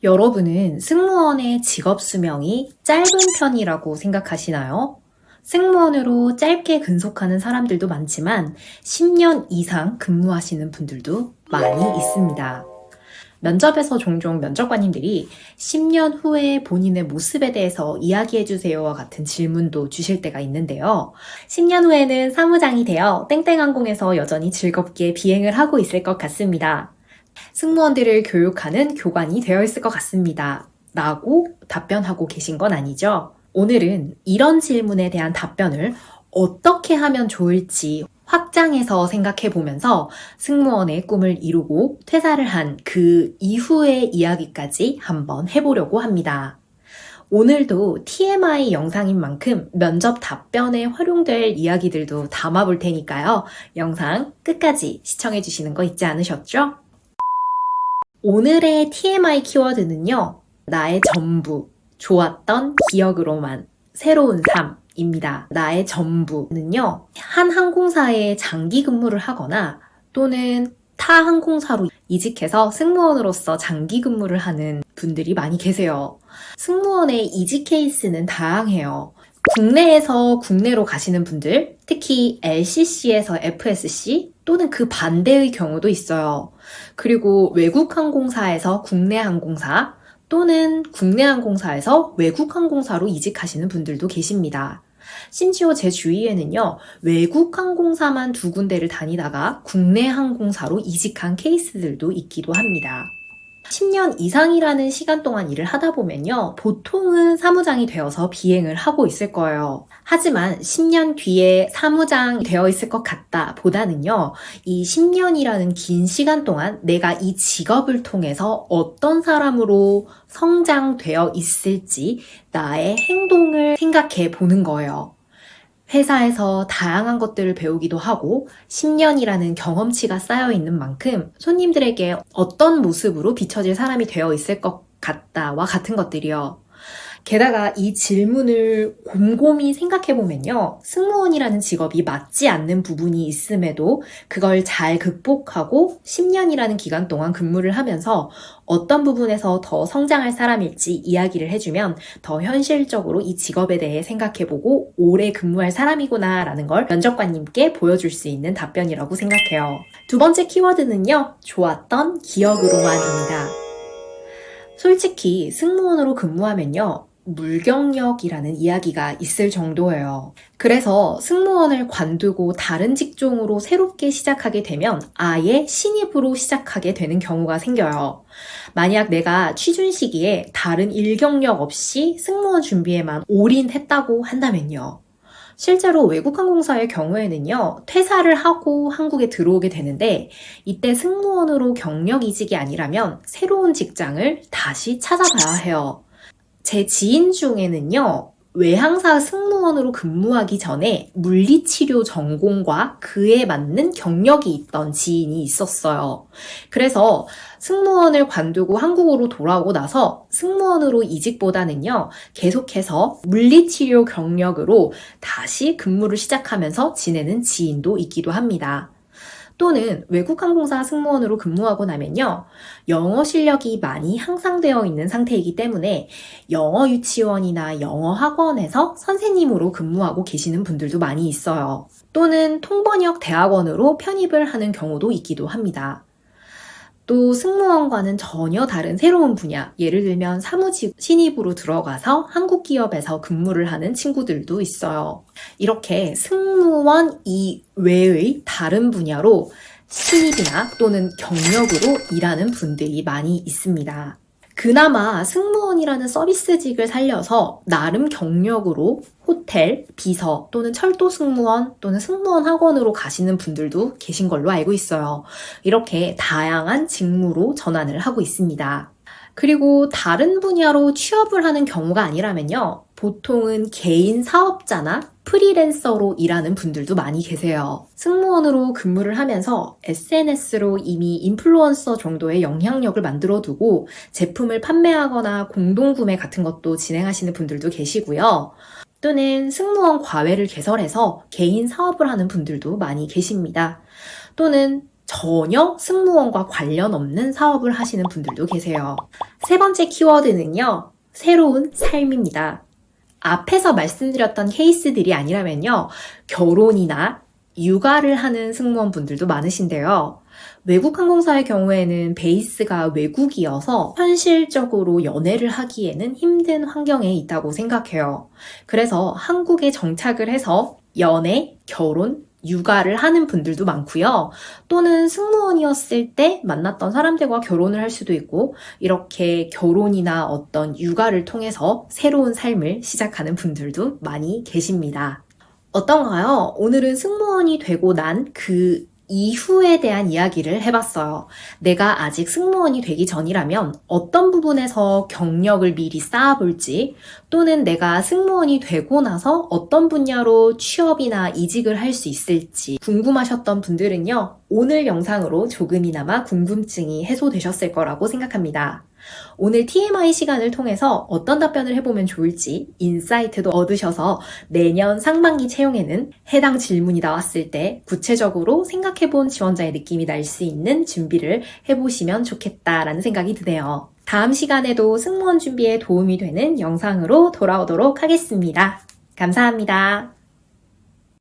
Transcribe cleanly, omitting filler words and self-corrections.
여러분은 승무원의 직업 수명이 짧은 편이라고 생각하시나요? 승무원으로 짧게 근속하는 사람들도 많지만 10년 이상 근무하시는 분들도 많이 있습니다. 면접에서 종종 면접관님들이 10년 후에 본인의 모습에 대해서 이야기해주세요와 같은 질문도 주실 때가 있는데요. 10년 후에는 사무장이 되어 땡땡항공에서 여전히 즐겁게 비행을 하고 있을 것 같습니다. 승무원들을 교육하는 교관이 되어 있을 것 같습니다. 라고 답변하고 계신 건 아니죠? 오늘은 이런 질문에 대한 답변을 어떻게 하면 좋을지 확장해서 생각해 보면서 승무원의 꿈을 이루고 퇴사를 한 그 이후의 이야기까지 한번 해보려고 합니다. 오늘도 TMI 영상인 만큼 면접 답변에 활용될 이야기들도 담아볼 테니까요. 영상 끝까지 시청해 주시는 거 잊지 않으셨죠? 오늘의 TMI 키워드는요. 나의 전부, 좋았던 기억으로만, 새로운 삶입니다. 나의 전부는요. 한 항공사에 장기 근무를 하거나 또는 타 항공사로 이직해서 승무원으로서 장기 근무를 하는 분들이 많이 계세요. 승무원의 이직 케이스는 다양해요. 국내에서 국내로 가시는 분들, 특히 LCC에서 FSC 또는 그 반대의 경우도 있어요. 그리고 외국 항공사에서 국내 항공사 또는 국내 항공사에서 외국 항공사로 이직하시는 분들도 계십니다. 심지어 제 주위에는요, 외국 항공사만 두 군데를 다니다가 국내 항공사로 이직한 케이스들도 있기도 합니다. 10년 이상이라는 시간 동안 일을 하다 보면요, 보통은 사무장이 되어서 비행을 하고 있을 거예요. 하지만 10년 뒤에 사무장이 되어 있을 것 같다 보다는요, 이 10년이라는 긴 시간 동안 내가 이 직업을 통해서 어떤 사람으로 성장되어 있을지 나의 행동을 생각해 보는 거예요. 회사에서 다양한 것들을 배우기도 하고 10년이라는 경험치가 쌓여 있는 만큼 손님들에게 어떤 모습으로 비춰질 사람이 되어 있을 것 같다와 같은 것들이요. 게다가 이 질문을 곰곰이 생각해보면요. 승무원이라는 직업이 맞지 않는 부분이 있음에도 그걸 잘 극복하고 10년이라는 기간 동안 근무를 하면서 어떤 부분에서 더 성장할 사람일지 이야기를 해주면 더 현실적으로 이 직업에 대해 생각해보고 오래 근무할 사람이구나 라는 걸 면접관님께 보여줄 수 있는 답변이라고 생각해요. 두 번째 키워드는요. 좋았던 기억으로만입니다. 솔직히 승무원으로 근무하면요. 물경력이라는 이야기가 있을 정도예요. 그래서 승무원을 관두고 다른 직종으로 새롭게 시작하게 되면 아예 신입으로 시작하게 되는 경우가 생겨요. 만약 내가 취준 시기에 다른 일 경력 없이 승무원 준비에만 올인했다고 한다면요. 실제로 외국 항공사의 경우에는요, 퇴사를 하고 한국에 들어오게 되는데, 이때 승무원으로 경력 이직이 아니라면 새로운 직장을 다시 찾아봐야 해요. 제 지인 중에는요, 외항사 승무원으로 근무하기 전에 물리치료 전공과 그에 맞는 경력이 있던 지인이 있었어요. 그래서 승무원을 관두고 한국으로 돌아오고 나서 승무원으로 이직보다는요, 계속해서 물리치료 경력으로 다시 근무를 시작하면서 지내는 지인도 있기도 합니다. 또는 외국 항공사 승무원으로 근무하고 나면요. 영어 실력이 많이 향상되어 있는 상태이기 때문에 영어 유치원이나 영어 학원에서 선생님으로 근무하고 계시는 분들도 많이 있어요. 또는 통번역 대학원으로 편입을 하는 경우도 있기도 합니다. 또 승무원과는 전혀 다른 새로운 분야, 예를 들면 사무직 신입으로 들어가서 한국 기업에서 근무를 하는 친구들도 있어요. 이렇게 승무원 이외의 다른 분야로 신입이나 또는 경력으로 일하는 분들이 많이 있습니다. 그나마 승무원이라는 서비스직을 살려서 나름 경력으로 호텔, 비서 또는 철도 승무원 또는 승무원 학원으로 가시는 분들도 계신 걸로 알고 있어요. 이렇게 다양한 직무로 전환을 하고 있습니다. 그리고 다른 분야로 취업을 하는 경우가 아니라면요. 보통은 개인 사업자나 프리랜서로 일하는 분들도 많이 계세요. 승무원으로 근무를 하면서 SNS로 이미 인플루언서 정도의 영향력을 만들어 두고 제품을 판매하거나 공동구매 같은 것도 진행하시는 분들도 계시고요. 또는 승무원 과외를 개설해서 개인 사업을 하는 분들도 많이 계십니다. 또는 전혀 승무원과 관련 없는 사업을 하시는 분들도 계세요. 세 번째 키워드는요, 새로운 삶입니다. 앞에서 말씀드렸던 케이스들이 아니라면요, 결혼이나 육아를 하는 승무원분들도 많으신데요. 외국 항공사의 경우에는 베이스가 외국이어서 현실적으로 연애를 하기에는 힘든 환경에 있다고 생각해요. 그래서 한국에 정착을 해서 연애, 결혼, 육아를 하는 분들도 많고요. 또는 승무원이었을 때 만났던 사람들과 결혼을 할 수도 있고, 이렇게 결혼이나 어떤 육아를 통해서 새로운 삶을 시작하는 분들도 많이 계십니다. 어떤가요? 오늘은 승무원이 되고 난 그 이후에 대한 이야기를 해봤어요. 내가 아직 승무원이 되기 전이라면 어떤 부분에서 경력을 미리 쌓아볼지, 또는 내가 승무원이 되고 나서 어떤 분야로 취업이나 이직을 할 수 있을지 궁금하셨던 분들은요, 오늘 영상으로 조금이나마 궁금증이 해소되셨을 거라고 생각합니다. 오늘 TMI 시간을 통해서 어떤 답변을 해보면 좋을지 인사이트도 얻으셔서 내년 상반기 채용에는 해당 질문이 나왔을 때 구체적으로 생각해본 지원자의 느낌이 날 수 있는 준비를 해보시면 좋겠다라는 생각이 드네요. 다음 시간에도 승무원 준비에 도움이 되는 영상으로 돌아오도록 하겠습니다. 감사합니다.